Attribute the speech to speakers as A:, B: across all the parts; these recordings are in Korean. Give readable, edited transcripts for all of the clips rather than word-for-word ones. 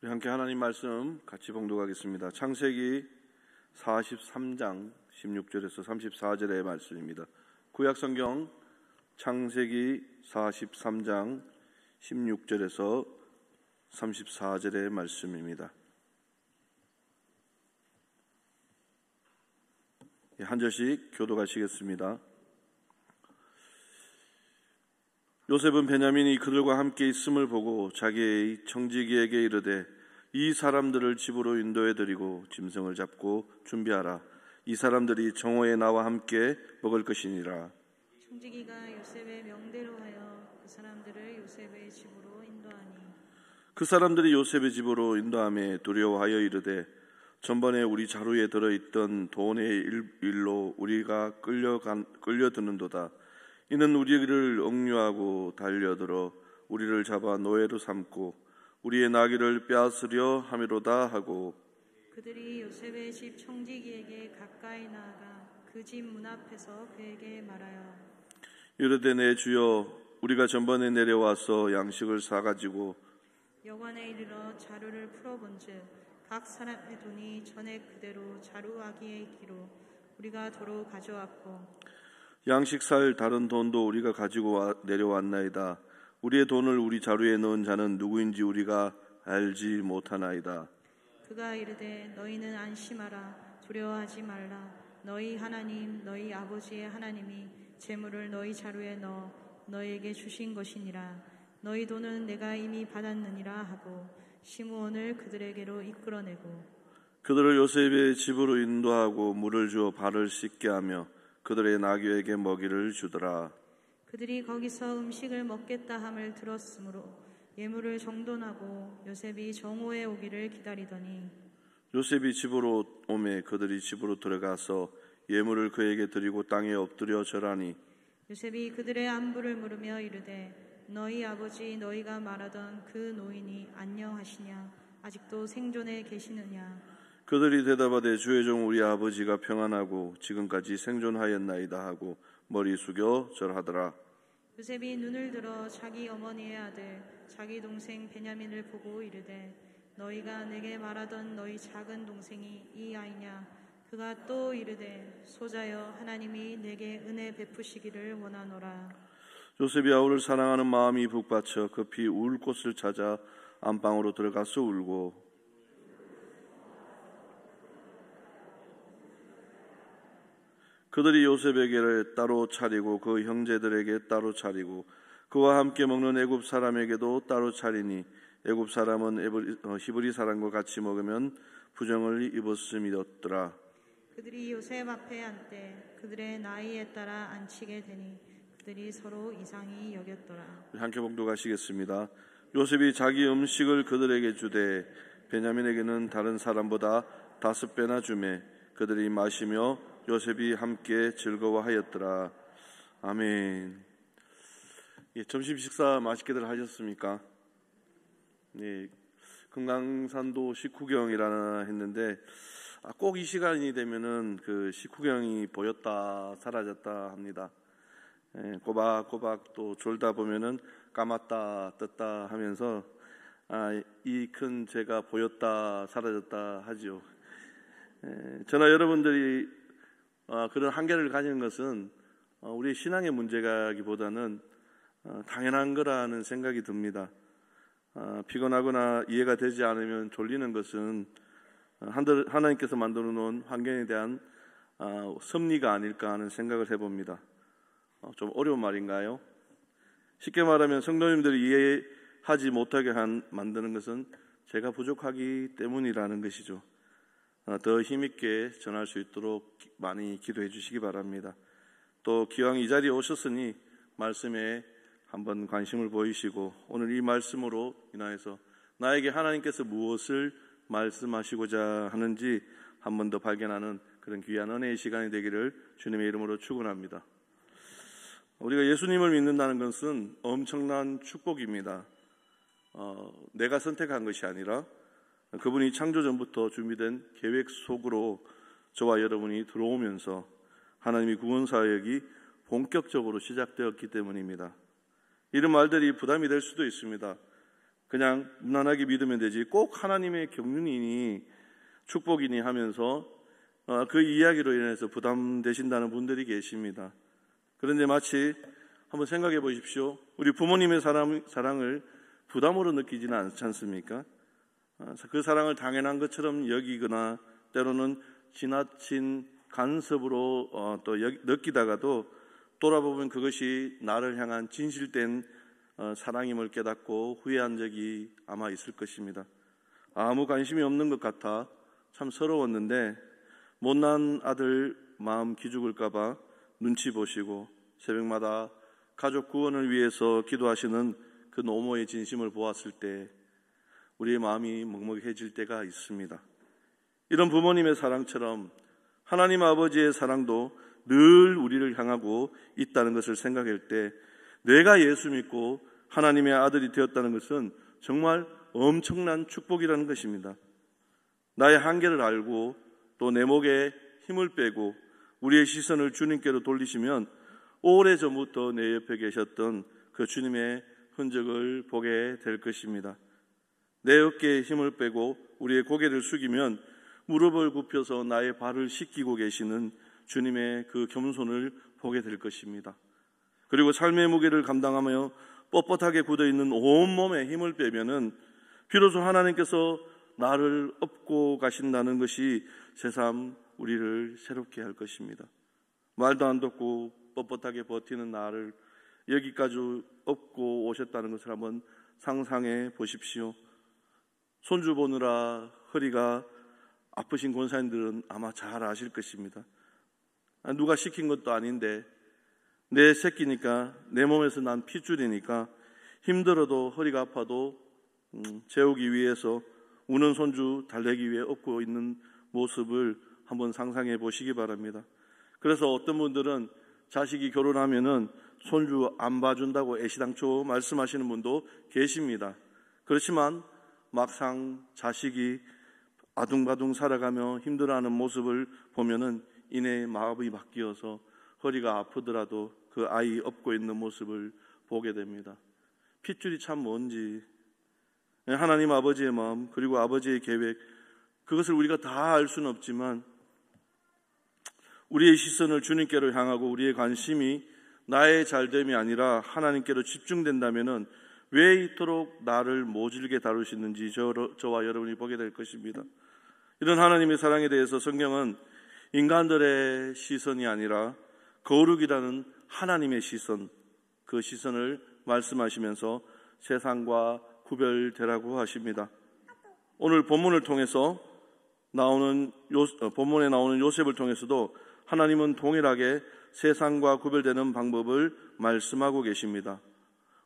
A: 우리 함께 하나님 말씀 같이 봉독하겠습니다. 창세기 43장 16절에서 34절의 말씀입니다. 구약성경 창세기 43장 16절에서 34절의 말씀입니다. 한 절씩 교독하시겠습니다. 요셉은 베냐민이 그들과 함께 있음을 보고 자기의 청지기에게 이르되 이 사람들을 집으로 인도해드리고 짐승을 잡고 준비하라. 이 사람들이 정오에 나와 함께 먹을 것이니라.
B: 청지기가 요셉의 명대로 하여 그 사람들을 요셉의 집으로 인도하니
A: 그 사람들이 요셉의 집으로 인도함에 두려워하여 이르되 전번에 우리 자루에 들어있던 돈의 일로 우리가 끌려드는도다. 이는 우리를 억류하고 달려들어 우리를 잡아 노예로 삼고 우리의 나귀를 빼앗으려 함이로다 하고
B: 그들이 요셉의 집 청지기에게 가까이 나아가 그 집 문 앞에서 그에게 말하여
A: 이르되 내 주여 우리가 전번에 내려와서 양식을 사가지고
B: 여관에 이르러 자루를 풀어본즉 각 사람의 돈이 전에 그대로 자루아기에 있기로 우리가 도로 가져왔고
A: 양식 살 다른 돈도 우리가 가지고 내려왔나이다. 우리의 돈을 우리 자루에 넣은 자는 누구인지 우리가 알지 못하나이다.
B: 그가 이르되 너희는 안심하라. 두려워하지 말라. 너희 하나님 너희 아버지의 하나님이 재물을 너희 자루에 넣어 너희에게 주신 것이니라. 너희 돈은 내가 이미 받았느니라 하고 시므온을 그들에게로 이끌어내고
A: 그들을 요셉의 집으로 인도하고 물을 주어 발을 씻게 하며 그들의 나귀에게 먹이를 주더라.
B: 그들이 거기서 음식을 먹겠다 함을 들었으므로 예물을 정돈하고 요셉이 정오에 오기를 기다리더니
A: 요셉이 집으로 오매 그들이 집으로 들어가서 예물을 그에게 드리고 땅에 엎드려 절하니
B: 요셉이 그들의 안부를 물으며 이르되 너희 아버지 너희가 말하던 그 노인이 안녕하시냐 아직도 생존해 계시느냐.
A: 그들이 대답하되 주의 종 우리 아버지가 평안하고 지금까지 생존하였나이다 하고 머리 숙여 절하더라.
B: 요셉이 눈을 들어 자기 어머니의 아들 자기 동생 베냐민을 보고 이르되 너희가 내게 말하던 너희 작은 동생이 이 아이냐. 그가 또 이르되 소자여 하나님이 내게 은혜 베푸시기를 원하노라.
A: 요셉이 아우를 사랑하는 마음이 북받쳐 급히 울 곳을 찾아 안방으로 들어가서 울고 그들이 요셉에게 따로 차리고 그 형제들에게 따로 차리고 그와 함께 먹는 애굽 사람에게도 따로 차리니 애굽 사람은 히브리 사람과 같이 먹으면 부정을 입었음이었더라.
B: 그들이 요셉 앞에 앉되 그들의 나이에 따라 앉히게 되니 그들이 서로 이상히 여겼더라.
A: 함께 봉독하시겠습니다. 요셉이 자기 음식을 그들에게 주되 베냐민에게는 다른 사람보다 5배나 주매 그들이 마시며 요셉이 함께 즐거워하였더라. 아멘. 점심 식사 맛있게들 하셨습니까? 금강산도 식후경이라나 했는데 꼭 이 시간이 되면은 그 식후경이 보였다 사라졌다 합니다. 꼬박꼬박 또 졸다 보면은 감았다 떴다 하면서 이 큰 죄가 보였다 사라졌다 하지요. 저나 여러분들이 그런 한계를 가지는 것은 우리 신앙의 문제가기보다는 당연한 거라는 생각이 듭니다. 피곤하거나 이해가 되지 않으면 졸리는 것은 하나님께서 만들어 놓은 환경에 대한 섭리가 아닐까 하는 생각을 해봅니다. 좀 어려운 말인가요? 쉽게 말하면 성도님들이 이해하지 못하게 만드는 것은 제가 부족하기 때문이라는 것이죠. 더 힘있게 전할 수 있도록 많이 기도해 주시기 바랍니다. 또 기왕 이 자리에 오셨으니 말씀에 한번 관심을 보이시고 오늘 이 말씀으로 인하여서 나에게 하나님께서 무엇을 말씀하시고자 하는지 한 번 더 발견하는 그런 귀한 은혜의 시간이 되기를 주님의 이름으로 축원합니다. 우리가 예수님을 믿는다는 것은 엄청난 축복입니다. 내가 선택한 것이 아니라 그분이 창조 전부터 준비된 계획 속으로 저와 여러분이 들어오면서 하나님의 구원 사역이 본격적으로 시작되었기 때문입니다. 이런 말들이 부담이 될 수도 있습니다. 그냥 무난하게 믿으면 되지 꼭 하나님의 경륜이니 축복이니 하면서 그 이야기로 인해서 부담되신다는 분들이 계십니다. 그런데 마치 한번 생각해 보십시오. 우리 부모님의 사랑을 부담으로 느끼지는 않지 않습니까? 그 사랑을 당연한 것처럼 여기거나 때로는 지나친 간섭으로 또 느끼다가도 돌아보면 그것이 나를 향한 진실된 사랑임을 깨닫고 후회한 적이 아마 있을 것입니다. 아무 관심이 없는 것 같아 참 서러웠는데 못난 아들 마음 기죽을까봐 눈치 보시고 새벽마다 가족 구원을 위해서 기도하시는 그 노모의 진심을 보았을 때 우리의 마음이 먹먹해질 때가 있습니다. 이런 부모님의 사랑처럼 하나님 아버지의 사랑도 늘 우리를 향하고 있다는 것을 생각할 때 내가 예수 믿고 하나님의 아들이 되었다는 것은 정말 엄청난 축복이라는 것입니다. 나의 한계를 알고 또 내 목에 힘을 빼고 우리의 시선을 주님께로 돌리시면 오래전부터 내 옆에 계셨던 그 주님의 흔적을 보게 될 것입니다. 내 어깨에 힘을 빼고 우리의 고개를 숙이면 무릎을 굽혀서 나의 발을 씻기고 계시는 주님의 그 겸손을 보게 될 것입니다. 그리고 삶의 무게를 감당하며 뻣뻣하게 굳어있는 온몸에 힘을 빼면은 비로소 하나님께서 나를 업고 가신다는 것이 새삼 우리를 새롭게 할 것입니다. 말도 안 듣고 뻣뻣하게 버티는 나를 여기까지 업고 오셨다는 것을 한번 상상해 보십시오. 손주 보느라 허리가 아프신 권사님들은 아마 잘 아실 것입니다. 누가 시킨 것도 아닌데 내 새끼니까 내 몸에서 난 핏줄이니까 힘들어도 허리가 아파도 재우기 위해서 우는 손주 달래기 위해 업고 있는 모습을 한번 상상해 보시기 바랍니다. 그래서 어떤 분들은 자식이 결혼하면은 손주 안 봐준다고 애시당초 말씀하시는 분도 계십니다. 그렇지만 막상 자식이 아둥바둥 살아가며 힘들어하는 모습을 보면은 이내 마음이 바뀌어서 허리가 아프더라도 그 아이 업고 있는 모습을 보게 됩니다. 핏줄이 참 뭔지, 하나님 아버지의 마음 그리고 아버지의 계획, 그것을 우리가 다 알 수는 없지만 우리의 시선을 주님께로 향하고 우리의 관심이 나의 잘됨이 아니라 하나님께로 집중된다면은 왜 이토록 나를 모질게 다루시는지 저와 여러분이 보게 될 것입니다. 이런 하나님의 사랑에 대해서 성경은 인간들의 시선이 아니라 거룩이라는 하나님의 시선, 그 시선을 말씀하시면서 세상과 구별되라고 하십니다. 오늘 본문을 통해서 본문에 나오는 요셉을 통해서도 하나님은 동일하게 세상과 구별되는 방법을 말씀하고 계십니다.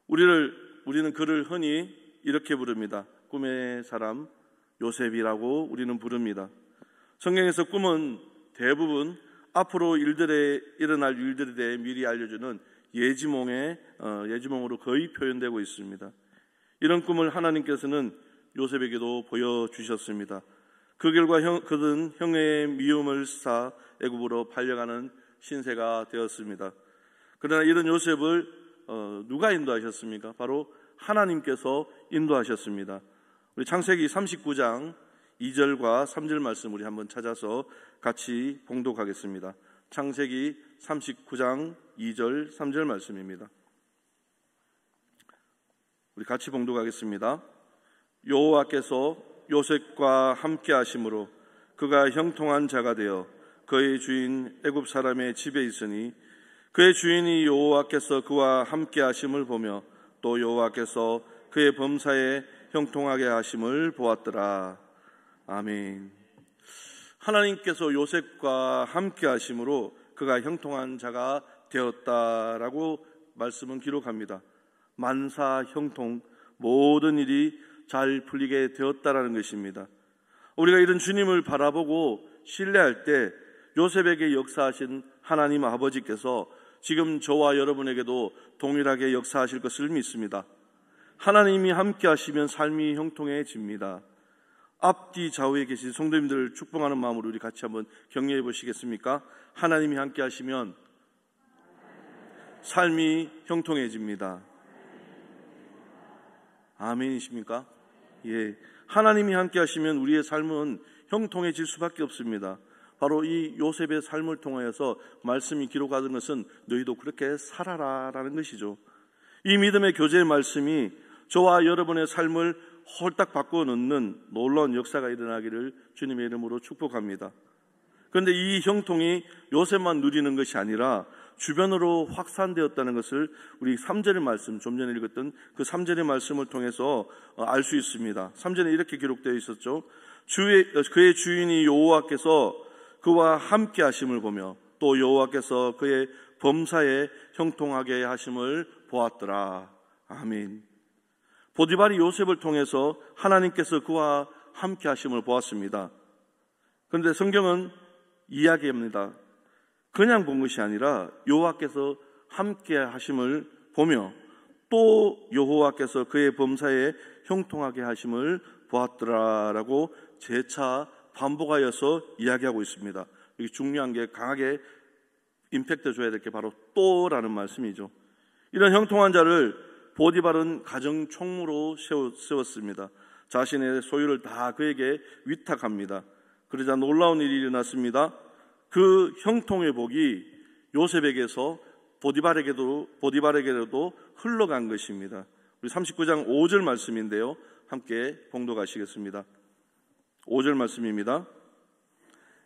A: 우리는 그를 흔히 이렇게 부릅니다. 꿈의 사람 요셉이라고 우리는 부릅니다. 성경에서 꿈은 대부분 앞으로 일어날 일들에 대해 미리 알려주는 예지몽으로 거의 표현되고 있습니다. 이런 꿈을 하나님께서는 요셉에게도 보여주셨습니다. 그 결과 그는 형의 미움을 사 애굽으로 팔려가는 신세가 되었습니다. 그러나 이런 요셉을 누가 인도하셨습니까? 바로 하나님께서 인도하셨습니다. 우리 창세기 39장 2절과 3절 말씀 우리 한번 찾아서 같이 봉독하겠습니다. 창세기 39장 2절 3절 말씀입니다. 우리 같이 봉독하겠습니다. 여호와께서 요셉과 함께 하심으로 그가 형통한 자가 되어 그의 주인 애굽 사람의 집에 있으니 그의 주인이 여호와께서 그와 함께 하심을 보며 또 여호와께서 그의 범사에 형통하게 하심을 보았더라. 아멘. 하나님께서 요셉과 함께 하심으로 그가 형통한 자가 되었다라고 말씀은 기록합니다. 만사 형통, 모든 일이 잘 풀리게 되었다라는 것입니다. 우리가 이런 주님을 바라보고 신뢰할 때 요셉에게 역사하신 하나님 아버지께서 지금 저와 여러분에게도 동일하게 역사하실 것을 믿습니다. 하나님이 함께 하시면 삶이 형통해집니다. 앞뒤 좌우에 계신 성도님들을 축복하는 마음으로 우리 같이 한번 격려해 보시겠습니까? 하나님이 함께 하시면 삶이 형통해집니다. 아멘이십니까? 예, 하나님이 함께 하시면 우리의 삶은 형통해질 수밖에 없습니다. 바로 이 요셉의 삶을 통하여서 말씀이 기록하는 것은 너희도 그렇게 살아라라는 것이죠. 이 믿음의 교제의 말씀이 저와 여러분의 삶을 홀딱 바꾸어 놓는 놀라운 역사가 일어나기를 주님의 이름으로 축복합니다. 그런데 이 형통이 요셉만 누리는 것이 아니라 주변으로 확산되었다는 것을 우리 3절의 말씀, 좀 전에 읽었던 그 3절의 말씀을 통해서 알 수 있습니다. 3절에 이렇게 기록되어 있었죠. 그의 주인이 여호와께서 그와 함께 하심을 보며 또 여호와께서 그의 범사에 형통하게 하심을 보았더라. 아멘. 보디발이 요셉을 통해서 하나님께서 그와 함께 하심을 보았습니다. 그런데 성경은 이야기합니다. 그냥 본 것이 아니라 여호와께서 함께 하심을 보며 또 여호와께서 그의 범사에 형통하게 하심을 보았더라라고 재차 반복하여서 이야기하고 있습니다. 여기 중요한 게 강하게 임팩트 줘야 될 게 바로 또라는 말씀이죠. 이런 형통한 자를 보디발은 가정 총무로 세웠습니다. 자신의 소유를 다 그에게 위탁합니다. 그러자 놀라운 일이 일어났습니다. 그 형통의 복이 요셉에게서 보디발에게로도 흘러간 것입니다. 우리 39장 5절 말씀인데요, 함께 봉독하시겠습니다. 5절 말씀입니다.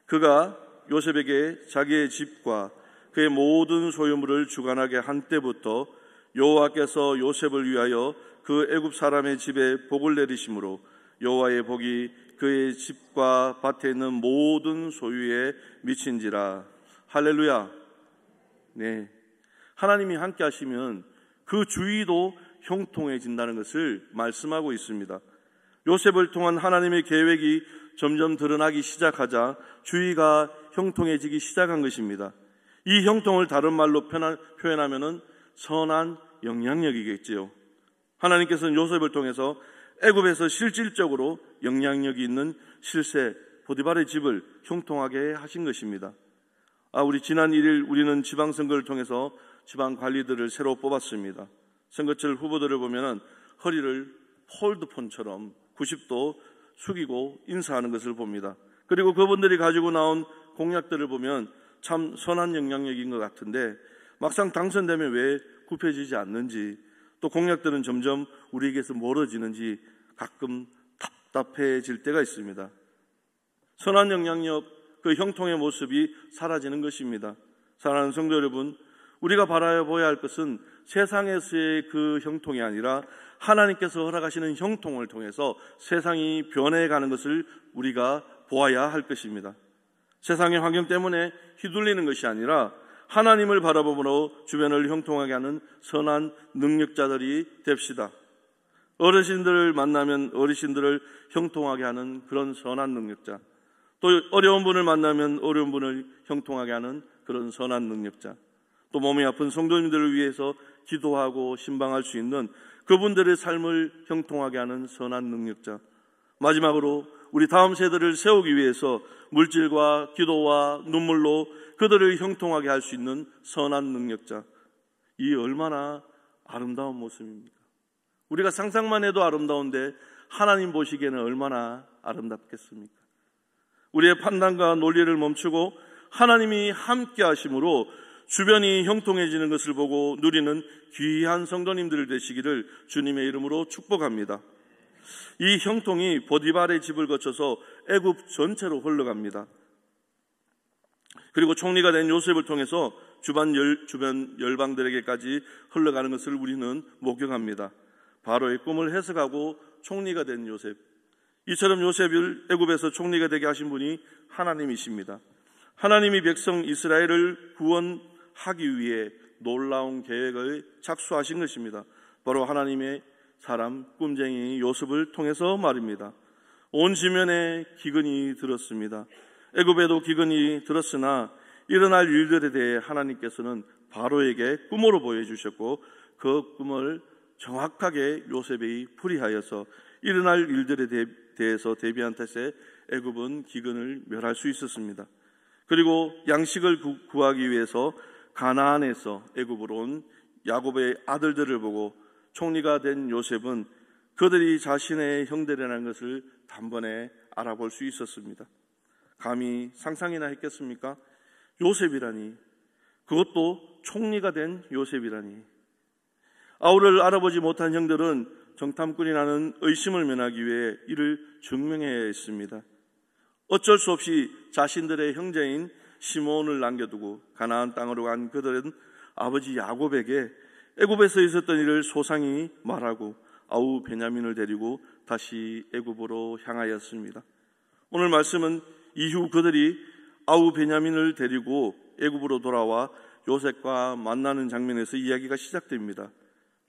A: 그가 요셉에게 자기의 집과 그의 모든 소유물을 주관하게 한 때부터 여호와께서 요셉을 위하여 그 애굽 사람의 집에 복을 내리심으로 여호와의 복이 그의 집과 밭에 있는 모든 소유에 미친지라. 할렐루야. 네, 하나님이 함께 하시면 그 주위도 형통해진다는 것을 말씀하고 있습니다. 요셉을 통한 하나님의 계획이 점점 드러나기 시작하자 주위가 형통해지기 시작한 것입니다. 이 형통을 다른 말로 표현하면 선한 영향력이겠지요. 하나님께서는 요셉을 통해서 애굽에서 실질적으로 영향력이 있는 실세 보디발의 집을 형통하게 하신 것입니다. 우리 지난 1일 우리는 지방선거를 통해서 지방관리들을 새로 뽑았습니다. 선거철 후보들을 보면 허리를 폴드폰처럼 90도 숙이고 인사하는 것을 봅니다. 그리고 그분들이 가지고 나온 공약들을 보면 참 선한 영향력인 것 같은데 막상 당선되면 왜 굽혀지지 않는지, 또 공약들은 점점 우리에게서 멀어지는지 가끔 답답해질 때가 있습니다. 선한 영향력, 그 형통의 모습이 사라지는 것입니다. 사랑하는 성도 여러분, 우리가 바라봐야 할 것은 세상에서의 그 형통이 아니라 하나님께서 허락하시는 형통을 통해서 세상이 변해가는 것을 우리가 보아야 할 것입니다. 세상의 환경 때문에 휘둘리는 것이 아니라 하나님을 바라보므로 주변을 형통하게 하는 선한 능력자들이 됩시다. 어르신들을 만나면 어르신들을 형통하게 하는 그런 선한 능력자, 또 어려운 분을 만나면 어려운 분을 형통하게 하는 그런 선한 능력자, 또 몸이 아픈 성도님들을 위해서 기도하고 신방할 수 있는 그분들의 삶을 형통하게 하는 선한 능력자, 마지막으로 우리 다음 세대를 세우기 위해서 물질과 기도와 눈물로 그들을 형통하게 할 수 있는 선한 능력자. 이 얼마나 아름다운 모습입니까? 우리가 상상만 해도 아름다운데 하나님 보시기에는 얼마나 아름답겠습니까? 우리의 판단과 논리를 멈추고 하나님이 함께 하심으로 주변이 형통해지는 것을 보고 누리는 귀한 성도님들 되시기를 주님의 이름으로 축복합니다. 이 형통이 보디발의 집을 거쳐서 애굽 전체로 흘러갑니다. 그리고 총리가 된 요셉을 통해서 주변 열방들에게까지 흘러가는 것을 우리는 목격합니다. 바로의 꿈을 해석하고 총리가 된 요셉, 이처럼 요셉을 애굽에서 총리가 되게 하신 분이 하나님이십니다. 하나님이 백성 이스라엘을 구원하기 위해 놀라운 계획을 착수하신 것입니다. 바로 하나님의 사람 꿈쟁이 요셉을 통해서 말입니다. 온 지면에 기근이 들었습니다. 애굽에도 기근이 들었으나 일어날 일들에 대해 하나님께서는 바로에게 꿈으로 보여주셨고 그 꿈을 정확하게 요셉이 풀이하여서 일어날 일들에 대해서 대비한 탓에 애굽은 기근을 멸할 수 있었습니다. 그리고 양식을 구하기 위해서 가나안에서 애굽으로 온 야곱의 아들들을 보고 총리가 된 요셉은 그들이 자신의 형들이라는 것을 단번에 알아볼 수 있었습니다. 감히 상상이나 했겠습니까? 요셉이라니, 그것도 총리가 된 요셉이라니. 아우를 알아보지 못한 형들은 정탐꾼이 나는 의심을 면하기 위해 이를 증명해야 했습니다. 어쩔 수 없이 자신들의 형제인 시몬을 남겨두고 가나안 땅으로 간 그들은 아버지 야곱에게 애굽에서 있었던 일을 소상히 말하고 아우 베냐민을 데리고 다시 애굽으로 향하였습니다. 오늘 말씀은 이후 그들이 아우 베냐민을 데리고 애굽으로 돌아와 요셉과 만나는 장면에서 이야기가 시작됩니다.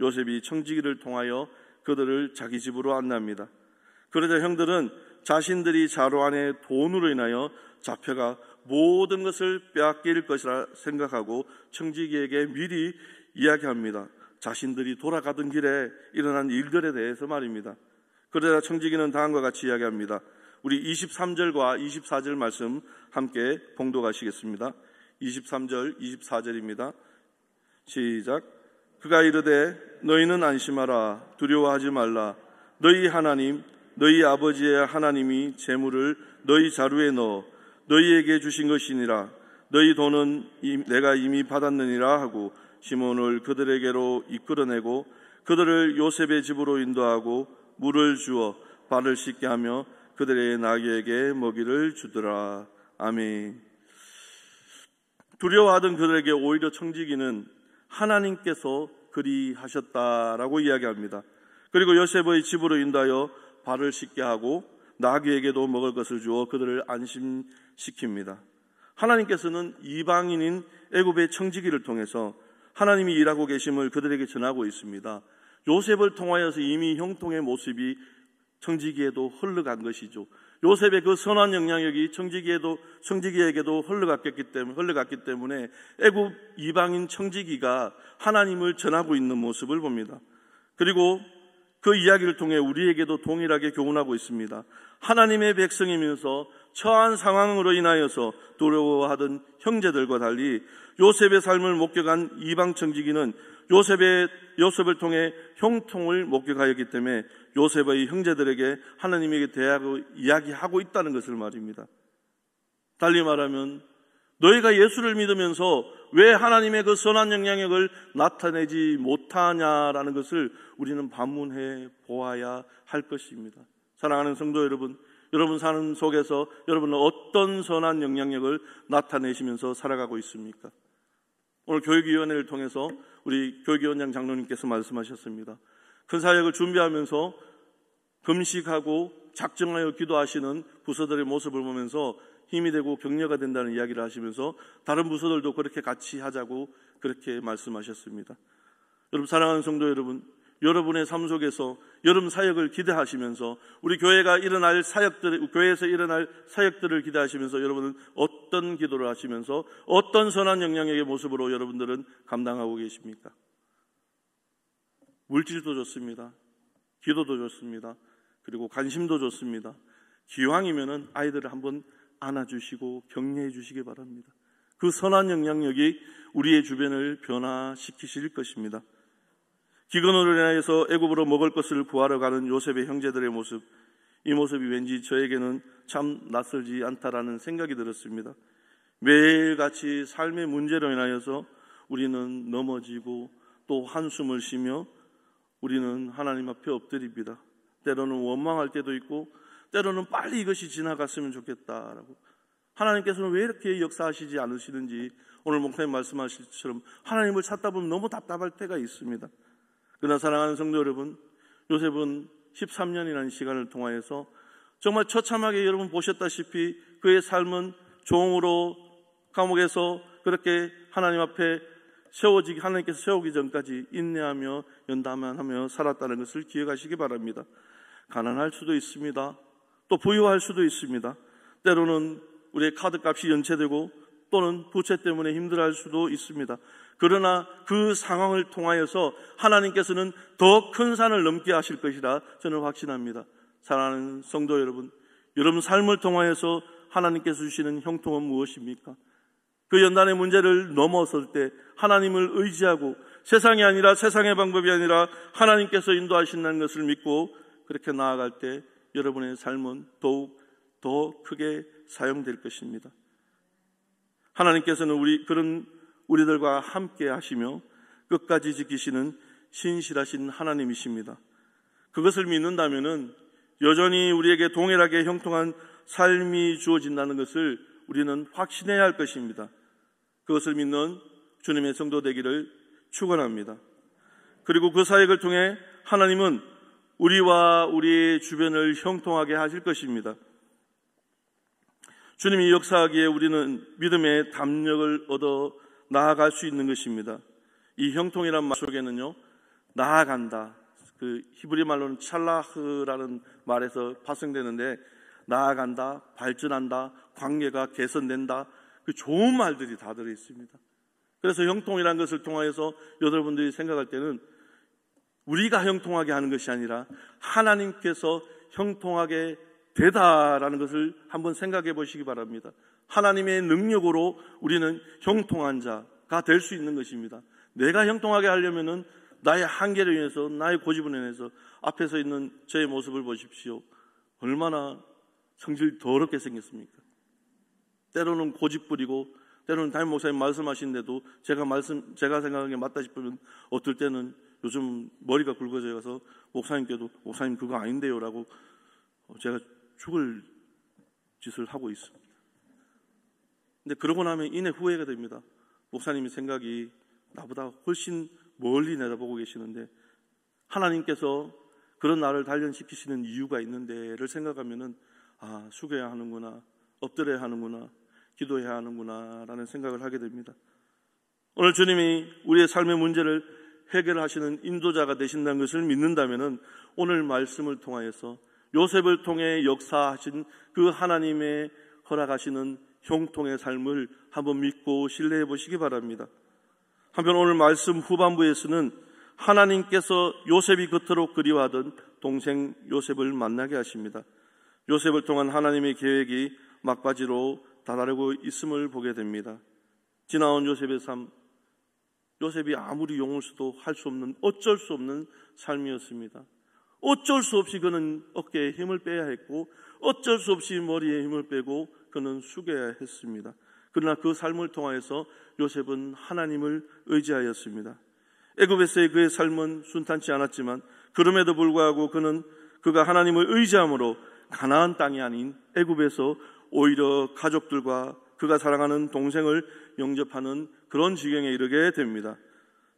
A: 요셉이 청지기를 통하여 그들을 자기 집으로 안내합니다. 그러자 형들은 자신들이 자로 안에 돈으로 인하여 잡혀가 모든 것을 빼앗길 것이라 생각하고 청지기에게 미리 이야기합니다. 자신들이 돌아가던 길에 일어난 일들에 대해서 말입니다. 그러자 청지기는 다음과 같이 이야기합니다. 우리 23절과 24절 말씀 함께 봉독하시겠습니다. 23절, 24절입니다. 시작. 그가 이르되 너희는 안심하라, 두려워하지 말라. 너희 하나님, 너희 아버지의 하나님이 재물을 너희 자루에 넣어 너희에게 주신 것이니라. 너희 돈은 내가 이미 받았느니라 하고 시몬을 그들에게로 이끌어내고 그들을 요셉의 집으로 인도하고 물을 주어 발을 씻게 하며 그들의 나귀에게 먹이를 주더라. 아멘. 두려워하던 그들에게 오히려 청지기는 하나님께서 그리하셨다라고 이야기합니다. 그리고 요셉의 집으로 인도하여 발을 씻게 하고 나귀에게도 먹을 것을 주어 그들을 안심시킵니다. 하나님께서는 이방인인 애굽의 청지기를 통해서 하나님이 일하고 계심을 그들에게 전하고 있습니다. 요셉을 통하여서 이미 형통의 모습이 청지기에도 흘러간 것이죠. 요셉의 그 선한 영향력이 청지기에게도 흘러갔기 때문에 애굽 이방인 청지기가 하나님을 전하고 있는 모습을 봅니다. 그리고 그 이야기를 통해 우리에게도 동일하게 교훈하고 있습니다. 하나님의 백성이면서 처한 상황으로 인하여서 두려워하던 형제들과 달리 요셉의 삶을 목격한 이방 청지기는 요셉을 통해 형통을 목격하였기 때문에 요셉의 형제들에게 하나님에게 대하고 이야기하고 있다는 것을 말입니다. 달리 말하면 너희가 예수를 믿으면서 왜 하나님의 그 선한 영향력을 나타내지 못하냐라는 것을 우리는 반문해 보아야 할 것입니다. 사랑하는 성도 여러분, 여러분 사는 속에서 여러분은 어떤 선한 영향력을 나타내시면서 살아가고 있습니까? 오늘 교육위원회를 통해서 우리 교육위원장 장로님께서 말씀하셨습니다. 큰 사역을 준비하면서 금식하고 작정하여 기도하시는 부서들의 모습을 보면서 힘이 되고 격려가 된다는 이야기를 하시면서 다른 부서들도 그렇게 같이 하자고 그렇게 말씀하셨습니다. 여러분 사랑하는 성도 여러분, 여러분의 삶 속에서 여름 사역을 기대하시면서 우리 교회에서 일어날 사역들을 기대하시면서 여러분은 어떤 기도를 하시면서 어떤 선한 영향력의 모습으로 여러분들은 감당하고 계십니까? 물질도 좋습니다. 기도도 좋습니다. 그리고 관심도 좋습니다. 기왕이면은 아이들을 한번 안아주시고 격려해 주시기 바랍니다. 그 선한 영향력이 우리의 주변을 변화시키실 것입니다. 기근으로 인하여서 애굽으로 먹을 것을 구하러 가는 요셉의 형제들의 모습, 이 모습이 왠지 저에게는 참 낯설지 않다라는 생각이 들었습니다. 매일같이 삶의 문제로 인하여서 우리는 넘어지고 또 한숨을 쉬며 우리는 하나님 앞에 엎드립니다. 때로는 원망할 때도 있고 때로는 빨리 이것이 지나갔으면 좋겠다라고. 하나님께서는 왜 이렇게 역사하시지 않으시는지 오늘 목사님 말씀하실 것처럼 하나님을 찾다 보면 너무 답답할 때가 있습니다. 그러나 사랑하는 성도 여러분, 요셉은 13년이라는 시간을 통하여서 정말 처참하게 여러분 보셨다시피 그의 삶은 종으로 감옥에서 그렇게 하나님 앞에 하나님께서 세우기 전까지 인내하며 연단하며 살았다는 것을 기억하시기 바랍니다. 가난할 수도 있습니다. 또 부유할 수도 있습니다. 때로는 우리의 카드값이 연체되고 또는 부채 때문에 힘들어할 수도 있습니다. 그러나 그 상황을 통하여서 하나님께서는 더 큰 산을 넘게 하실 것이라 저는 확신합니다. 사랑하는 성도 여러분, 여러분 삶을 통하여서 하나님께서 주시는 형통은 무엇입니까? 그 연단의 문제를 넘어설 때 하나님을 의지하고 세상이 아니라 세상의 방법이 아니라 하나님께서 인도하신다는 것을 믿고 그렇게 나아갈 때 여러분의 삶은 더욱 더 크게 사용될 것입니다. 하나님께서는 그런 우리들과 함께 하시며 끝까지 지키시는 신실하신 하나님이십니다. 그것을 믿는다면은 여전히 우리에게 동일하게 형통한 삶이 주어진다는 것을 우리는 확신해야 할 것입니다. 그것을 믿는 주님의 성도 되기를 축원합니다. 그리고 그 사역을 통해 하나님은 우리와 우리의 주변을 형통하게 하실 것입니다. 주님이 역사하기에 우리는 믿음의 담력을 얻어 나아갈 수 있는 것입니다. 이 형통이란 말 속에는요, 나아간다, 그 히브리 말로는 찰라흐라는 말에서 파생되는데, 나아간다, 발전한다, 관계가 개선된다, 그 좋은 말들이 다 들어있습니다. 그래서 형통이라는 것을 통하여서 여러분들이 생각할 때는 우리가 형통하게 하는 것이 아니라 하나님께서 형통하게 되다라는 것을 한번 생각해 보시기 바랍니다. 하나님의 능력으로 우리는 형통한 자가 될 수 있는 것입니다. 내가 형통하게 하려면은 나의 한계를 인해서, 나의 고집을 인해서 앞에서 있는 저의 모습을 보십시오. 얼마나 성질 더럽게 생겼습니까? 때로는 고집 부리고, 때로는 담임 목사님 말씀하시는데도 제가 생각하기에 맞다 싶으면 어떨 때는 요즘 머리가 굵어져 가서 목사님께도 목사님 그거 아닌데요라고 제가 죽을 짓을 하고 있습니다. 근데 그러고 나면 이내 후회가 됩니다. 목사님의 생각이 나보다 훨씬 멀리 내다보고 계시는데 하나님께서 그런 나를 단련시키시는 이유가 있는데를 생각하면은 숙여야 하는구나, 엎드려야 하는구나, 기도해야 하는구나 라는 생각을 하게 됩니다. 오늘 주님이 우리의 삶의 문제를 해결하시는 인도자가 되신다는 것을 믿는다면은 오늘 말씀을 통하여서 요셉을 통해 역사하신 그 하나님의 허락하시는 형통의 삶을 한번 믿고 신뢰해 보시기 바랍니다. 한편 오늘 말씀 후반부에서는 하나님께서 요셉이 그토록 그리워하던 동생 요셉을 만나게 하십니다. 요셉을 통한 하나님의 계획이 막바지로 다다르고 있음을 보게 됩니다. 지나온 요셉의 삶, 요셉이 아무리 용을 써도 할 수 없는, 어쩔 수 없는 삶이었습니다. 어쩔 수 없이 그는 어깨에 힘을 빼야 했고, 어쩔 수 없이 머리에 힘을 빼고 그는 숙여야 했습니다. 그러나 그 삶을 통하여서 요셉은 하나님을 의지하였습니다. 애굽에서의 그의 삶은 순탄치 않았지만 그럼에도 불구하고 그가 하나님을 의지함으로 가나안 땅이 아닌 애굽에서 오히려 가족들과 그가 사랑하는 동생을 영접하는 그런 지경에 이르게 됩니다.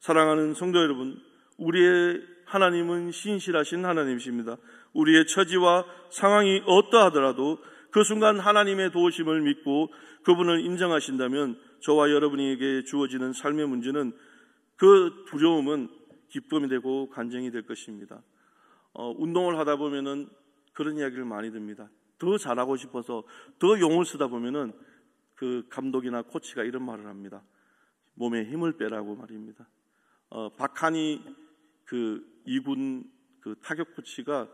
A: 사랑하는 성도 여러분, 우리의 하나님은 신실하신 하나님이십니다. 우리의 처지와 상황이 어떠하더라도 그 순간 하나님의 도우심을 믿고 그분을 인정하신다면 저와 여러분에게 주어지는 삶의 문제는 그 두려움은 기쁨이 되고 간증이 될 것입니다. 운동을 하다 보면은 그런 이야기를 많이 듭니다. 더 잘하고 싶어서 더 용을 쓰다 보면은 그 감독이나 코치가 이런 말을 합니다. 몸에 힘을 빼라고 말입니다. 박한이 그 2군 그 타격 코치가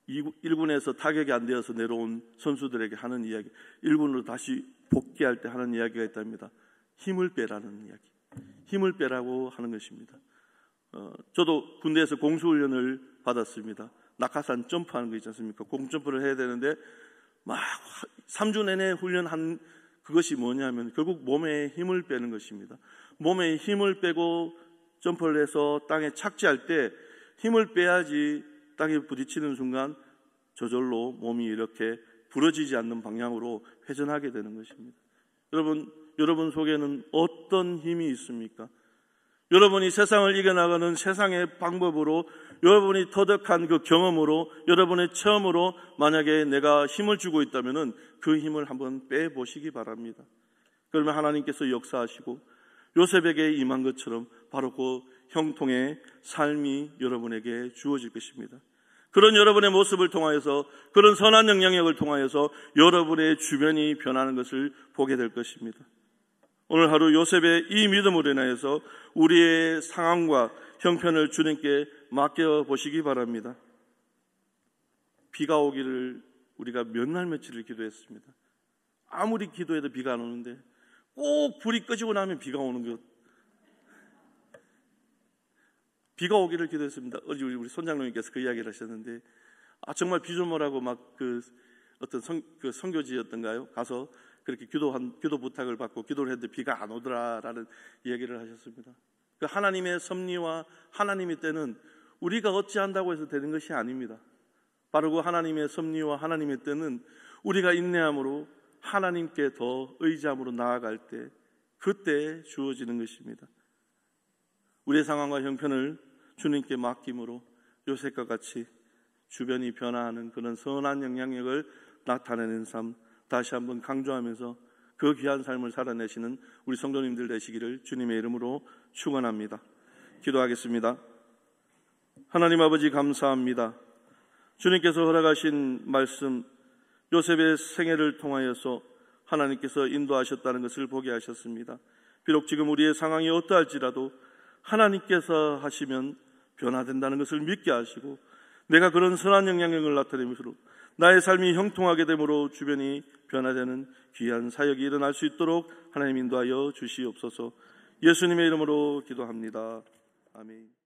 A: 1군에서 타격이 안 되어서 내려온 선수들에게 하는 이야기, 1군으로 다시 복귀할 때 하는 이야기가 있답니다. 힘을 빼라는 이야기, 힘을 빼라고 하는 것입니다. 저도 군대에서 공수훈련을 받았습니다. 낙하산 점프하는 거 있지 않습니까? 공점프를 해야 되는데 막 3주 내내 훈련한 그것이 뭐냐면 결국 몸에 힘을 빼는 것입니다. 몸에 힘을 빼고 점프를 해서 땅에 착지할 때 힘을 빼야지 땅에 부딪히는 순간 저절로 몸이 이렇게 부러지지 않는 방향으로 회전하게 되는 것입니다. 여러분 속에는 어떤 힘이 있습니까? 여러분이 세상을 이겨나가는 세상의 방법으로, 여러분이 터득한 그 경험으로, 여러분의 체험으로 만약에 내가 힘을 주고 있다면 그 힘을 한번 빼보시기 바랍니다. 그러면 하나님께서 역사하시고 요셉에게 임한 것처럼 바로 그 형통의 삶이 여러분에게 주어질 것입니다. 그런 여러분의 모습을 통하여서, 그런 선한 영향력을 통하여서 여러분의 주변이 변하는 것을 보게 될 것입니다. 오늘 하루 요셉의 이 믿음으로 인하여서 우리의 상황과 형편을 주님께 맡겨보시기 바랍니다. 비가 오기를 우리가 몇 날 며칠을 기도했습니다. 아무리 기도해도 비가 안 오는데 꼭 불이 꺼지고 나면 비가 오는 것. 비가 오기를 기도했습니다. 어제 우리 손장로님께서 그 이야기를 하셨는데, 정말 비 좀 오라고 막 어떤 선교지였던가요? 가서 그렇게 기도 부탁을 받고 기도를 했는데 비가 안 오더라라는 이야기를 하셨습니다. 그 하나님의 섭리와 하나님의 때는 우리가 어찌한다고 해서 되는 것이 아닙니다. 바로 그 하나님의 섭리와 하나님의 때는 우리가 인내함으로 하나님께 더 의지함으로 나아갈 때, 그때 주어지는 것입니다. 우리의 상황과 형편을 주님께 맡김으로 요셉과 같이 주변이 변화하는 그런 선한 영향력을 나타내는 삶, 다시 한번 강조하면서 그 귀한 삶을 살아내시는 우리 성도님들 되시기를 주님의 이름으로 축원합니다. 기도하겠습니다. 하나님 아버지, 감사합니다. 주님께서 허락하신 말씀, 요셉의 생애를 통하여서 하나님께서 인도하셨다는 것을 보게 하셨습니다. 비록 지금 우리의 상황이 어떠할지라도 하나님께서 하시면 변화된다는 것을 믿게 하시고, 내가 그런 선한 영향력을 나타내므로 나의 삶이 형통하게 되므로 주변이 변화되는 귀한 사역이 일어날 수 있도록 하나님 인도하여 주시옵소서. 예수님의 이름으로 기도합니다. 아멘.